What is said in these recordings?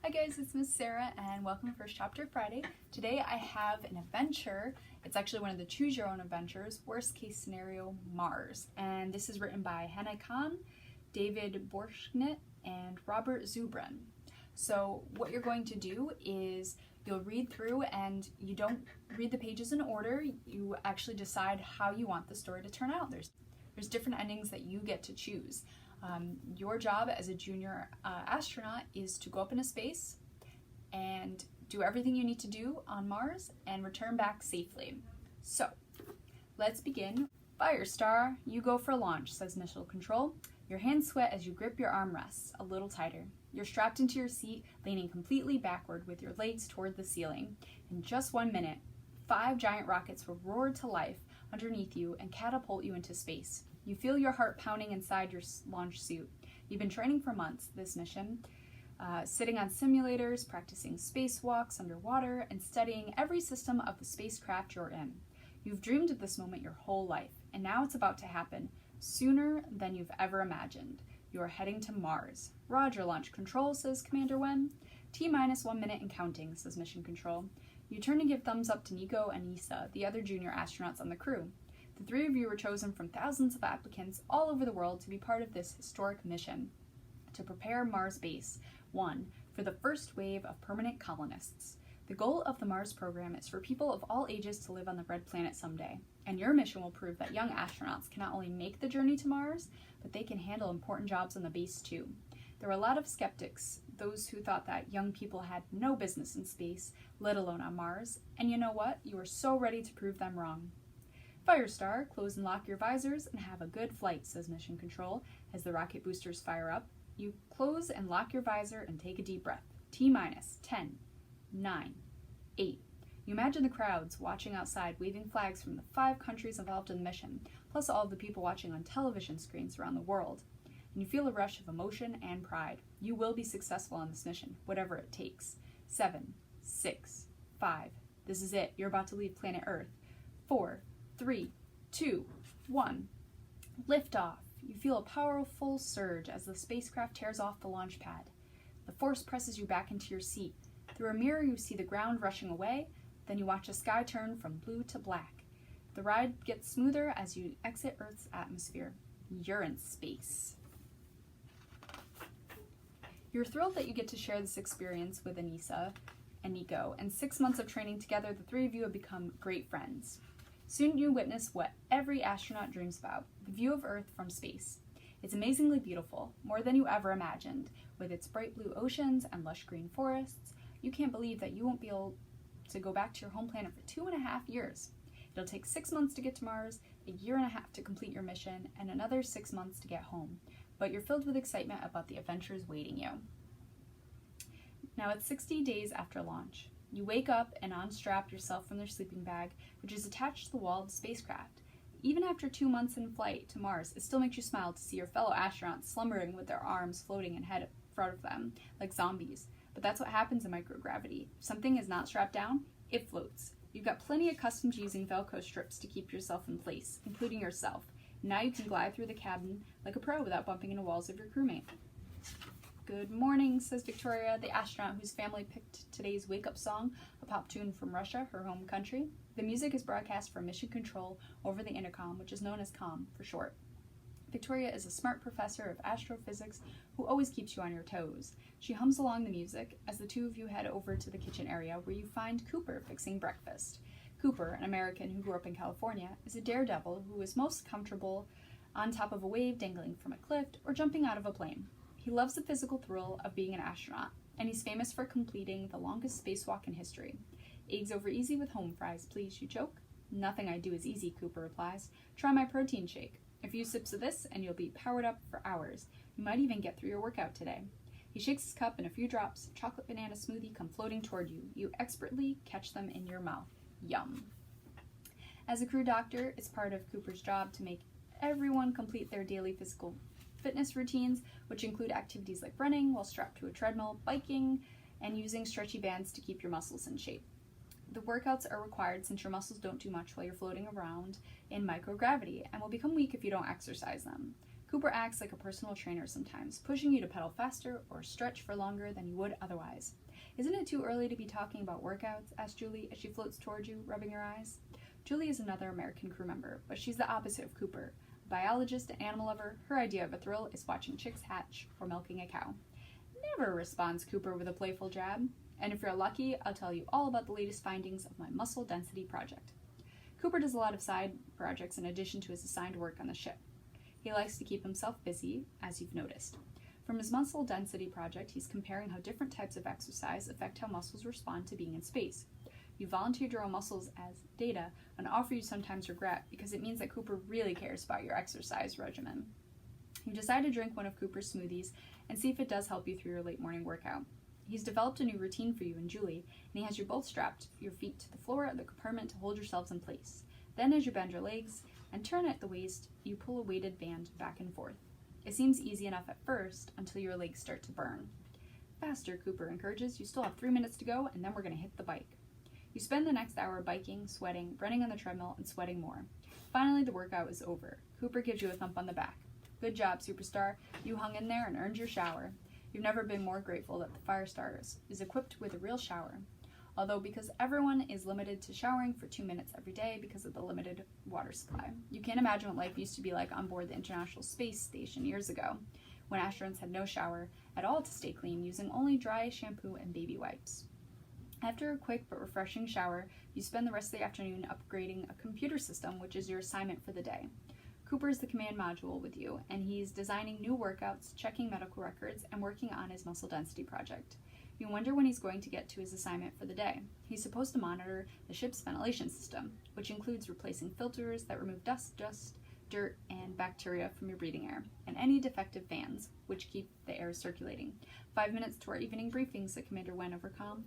Hi guys, it's Miss Sarah and welcome to First Chapter Friday. Today I have an adventure. It's actually one of the Choose Your Own Adventures, Worst Case Scenario, Mars. And this is written by Hena Khan David Borgenicht and Robert Zubrin. So what you're going to do is you'll read through and you don't read the pages in order. You actually decide how you want the story to turn out. There's different endings that you get to choose. Your job as a junior astronaut is to go up into space and do everything you need to do on Mars and return back safely. So, let's begin. Firestar, you go for launch, says Mission Control. Your hands sweat as you grip your armrests a little tighter. You're strapped into your seat, leaning completely backward with your legs toward the ceiling. In just 1 minute, 5 giant rockets will roar to life underneath you and catapult you into space. You feel your heart pounding inside your launch suit. You've been training for months this mission, sitting on simulators, practicing spacewalks underwater, and studying every system of the spacecraft you're in. You've dreamed of this moment your whole life, and now it's about to happen, sooner than you've ever imagined. You are heading to Mars. Roger, Launch Control, says Commander Wen. T-minus 1 minute and counting, says Mission Control. You turn to give thumbs up to Nico and Issa, the other junior astronauts on the crew. The 3 of you were chosen from thousands of applicants all over the world to be part of this historic mission, to prepare Mars Base 1 for the first wave of permanent colonists. The goal of the Mars program is for people of all ages to live on the Red Planet someday, and your mission will prove that young astronauts can not only make the journey to Mars, but they can handle important jobs on the base too. There were a lot of skeptics, those who thought that young people had no business in space, let alone on Mars, and you know what? You are so ready to prove them wrong. Firestar, close and lock your visors and have a good flight, says Mission Control as the rocket boosters fire up. You close and lock your visor and take a deep breath. T-minus 10, 9, 8. You imagine the crowds watching outside, waving flags from the 5 countries involved in the mission, plus all of the people watching on television screens around the world. And you feel a rush of emotion and pride. You will be successful on this mission, whatever it takes. 7, 6, 5. This is it. You're about to leave planet Earth. 4, 3, 2, 1. Liftoff. You feel a powerful surge as the spacecraft tears off the launch pad. The force presses you back into your seat. Through a mirror, you see the ground rushing away. Then you watch the sky turn from blue to black. The ride gets smoother as you exit Earth's atmosphere. You're in space. You're thrilled that you get to share this experience with Anissa and Nico, and 6 months of training together, the 3 of you have become great friends. Soon you witness what every astronaut dreams about, the view of Earth from space. It's amazingly beautiful, more than you ever imagined. With its bright blue oceans and lush green forests, you can't believe that you won't be able to go back to your home planet for 2.5 years. It'll take 6 months to get to Mars, 1.5 years to complete your mission, and another 6 months to get home. But you're filled with excitement about the adventures waiting you. Now it's 60 days after launch. You wake up and unstrap yourself from their sleeping bag, which is attached to the wall of the spacecraft. Even after 2 months in flight to Mars, it still makes you smile to see your fellow astronauts slumbering with their arms floating ahead in front of them, like zombies. But that's what happens in microgravity. If something is not strapped down, it floats. You've got plenty accustomed to using Velcro strips to keep yourself in place, including yourself. Now you can glide through the cabin like a pro without bumping into walls of your crewmate. Good morning, says Victoria, the astronaut whose family picked today's wake-up song, a pop tune from Russia, her home country. The music is broadcast from Mission Control over the intercom, which is known as COM for short. Victoria is a smart professor of astrophysics who always keeps you on your toes. She hums along the music as the 2 of you head over to the kitchen area where you find Cooper fixing breakfast. Cooper, an American who grew up in California, is a daredevil who is most comfortable on top of a wave dangling from a cliff or jumping out of a plane. He loves the physical thrill of being an astronaut, and he's famous for completing the longest spacewalk in history. Eggs over easy with home fries, please, you joke. Nothing I do is easy, Cooper replies. Try my protein shake. A few sips of this, and you'll be powered up for hours. You might even get through your workout today. He shakes his cup, and a few drops of chocolate banana smoothie come floating toward you. You expertly catch them in your mouth. Yum. As a crew doctor, it's part of Cooper's job to make everyone complete their daily physical fitness routines, which include activities like running while strapped to a treadmill, biking, and using stretchy bands to keep your muscles in shape. The workouts are required since your muscles don't do much while you're floating around in microgravity and will become weak if you don't exercise them. Cooper acts like a personal trainer sometimes, pushing you to pedal faster or stretch for longer than you would otherwise. "Isn't it too early to be talking about workouts?" asks Julie as she floats toward you, rubbing her eyes. Julie is another American crew member, but she's the opposite of Cooper. A biologist and animal lover, her idea of a thrill is watching chicks hatch or milking a cow. "Never," responds Cooper with a playful jab. "And if you're lucky, I'll tell you all about the latest findings of my muscle density project." Cooper does a lot of side projects in addition to his assigned work on the ship. He likes to keep himself busy, as you've noticed. From his muscle density project, he's comparing how different types of exercise affect how muscles respond to being in space. You volunteered your own muscles as data, an offer you sometimes regret because it means that Cooper really cares about your exercise regimen. You decide to drink one of Cooper's smoothies and see if it does help you through your late morning workout. He's developed a new routine for you and Julie, and he has you both strapped your feet to the floor of the compartment to hold yourselves in place. Then as you bend your legs and turn at the waist, you pull a weighted band back and forth. It seems easy enough at first until your legs start to burn. "Faster," Cooper encourages. "You still have 3 minutes to go, and then we're going to hit the bike." You spend the next hour biking, sweating, running on the treadmill, and sweating more. Finally, the workout is over. Cooper gives you a thump on the back. "Good job, superstar. You hung in there and earned your shower." You've never been more grateful that the Firestar is equipped with a real shower. Although because everyone is limited to showering for 2 minutes every day because of the limited water supply. You can't imagine what life used to be like on board the International Space Station years ago, when astronauts had no shower at all to stay clean, using only dry shampoo and baby wipes. After a quick but refreshing shower, you spend the rest of the afternoon upgrading a computer system, which is your assignment for the day. Cooper is the command module with you, and he's designing new workouts, checking medical records, and working on his muscle density project. You wonder when he's going to get to his assignment for the day. He's supposed to monitor the ship's ventilation system, which includes replacing filters that remove dust, dirt, and bacteria from your breathing air, and any defective fans, which keep the air circulating. 5 minutes to our evening briefings, said Commander Wen over comm.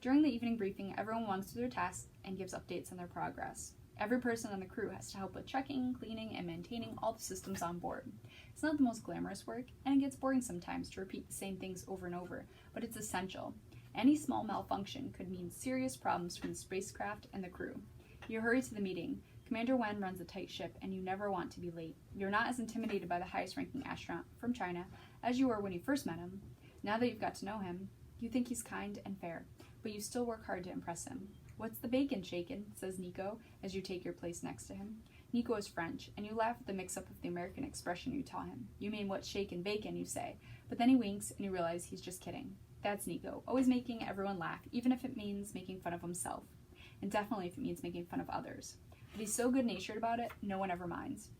During the evening briefing, everyone runs through their tasks and gives updates on their progress. Every person on the crew has to help with checking, cleaning, and maintaining all the systems on board. It's not the most glamorous work, and it gets boring sometimes to repeat the same things over and over, but it's essential. Any small malfunction could mean serious problems from the spacecraft and the crew. You hurry to the meeting. Commander Wen runs a tight ship, and you never want to be late. You're not as intimidated by the highest-ranking astronaut from China as you were when you first met him. Now that you've got to know him, you think he's kind and fair, but you still work hard to impress him. "What's the bacon shakin'?" says Nico as you take your place next to him. Nico is French, and you laugh at the mix-up of the American expression you taught him. You mean "what's shakin' bacon," you say, but then he winks and you realize he's just kidding. That's Nico, always making everyone laugh, even if it means making fun of himself, and definitely if it means making fun of others. But he's so good-natured about it, no one ever minds.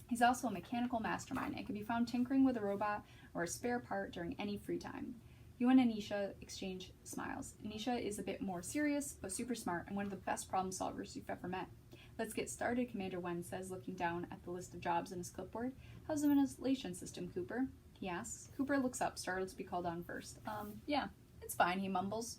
He's also a mechanical mastermind and can be found tinkering with a robot or a spare part during any free time. You and Anisha exchange smiles. Anisha is a bit more serious, but super smart and one of the best problem solvers you've ever met. "Let's get started," Commander Wen says, looking down at the list of jobs in his clipboard. "How's the ventilation system, Cooper?" he asks. Cooper looks up, startled to be called on first. Yeah, it's fine," he mumbles.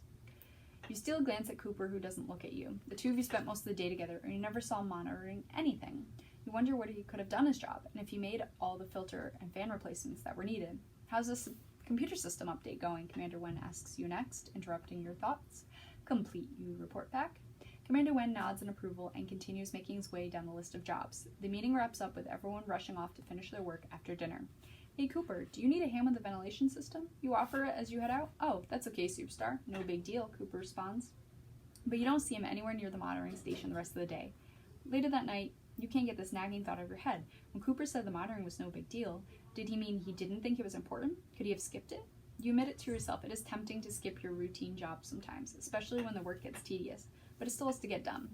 You steal a glance at Cooper, who doesn't look at you. The two of you spent most of the day together, and you never saw him monitoring anything. You wonder what he could have done his job, and if he made all the filter and fan replacements that were needed. "How's this computer system update going?" Commander Wen asks you next, interrupting your thoughts. "Complete," you report back. Commander Wen nods in approval and continues making his way down the list of jobs. The meeting wraps up with everyone rushing off to finish their work after dinner. "Hey Cooper, do you need a hand with the ventilation system?" You offer it as you head out. "Oh, that's okay, superstar. No big deal," Cooper responds. But you don't see him anywhere near the monitoring station the rest of the day. Later that night, you can't get this nagging thought out of your head. When Cooper said the monitoring was no big deal, did he mean he didn't think it was important? Could he have skipped it? You admit it to yourself. It is tempting to skip your routine job sometimes, especially when the work gets tedious, but it still has to get done.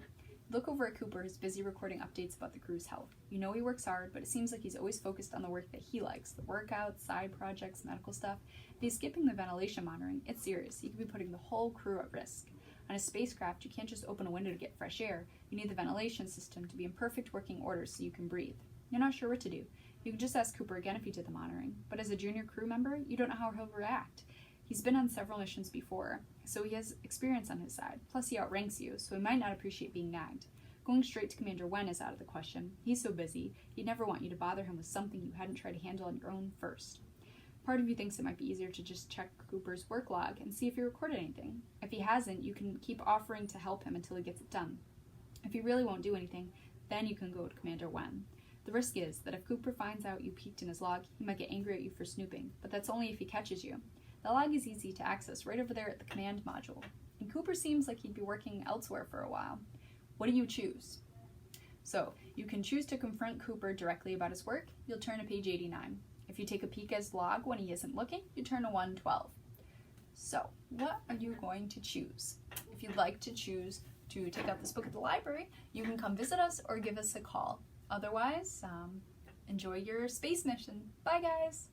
Look over at Cooper, who's busy recording updates about the crew's health. You know he works hard, but it seems like he's always focused on the work that he likes, the workouts, side projects, medical stuff. If he's skipping the ventilation monitoring, it's serious. He could be putting the whole crew at risk. On a spacecraft, you can't just open a window to get fresh air. You need the ventilation system to be in perfect working order so you can breathe. You're not sure what to do. You could just ask Cooper again if he did the monitoring, but as a junior crew member, you don't know how he'll react. He's been on several missions before, so he has experience on his side. Plus, he outranks you, so he might not appreciate being nagged. Going straight to Commander Wen is out of the question. He's so busy, he'd never want you to bother him with something you hadn't tried to handle on your own first. Part of you thinks it might be easier to just check Cooper's work log and see if he recorded anything. If he hasn't, you can keep offering to help him until he gets it done. If he really won't do anything, then you can go to Commander Wen. The risk is that if Cooper finds out you peeked in his log, he might get angry at you for snooping, but that's only if he catches you. The log is easy to access right over there at the command module, and Cooper seems like he'd be working elsewhere for a while. What do you choose? So, you can choose to confront Cooper directly about his work. You'll turn to page 89. If you take a peek at his log when he isn't looking, you turn to 112. So, what are you going to choose? If you'd like to choose to take out this book at the library, you can come visit us or give us a call. Otherwise, enjoy your space mission. Bye, guys!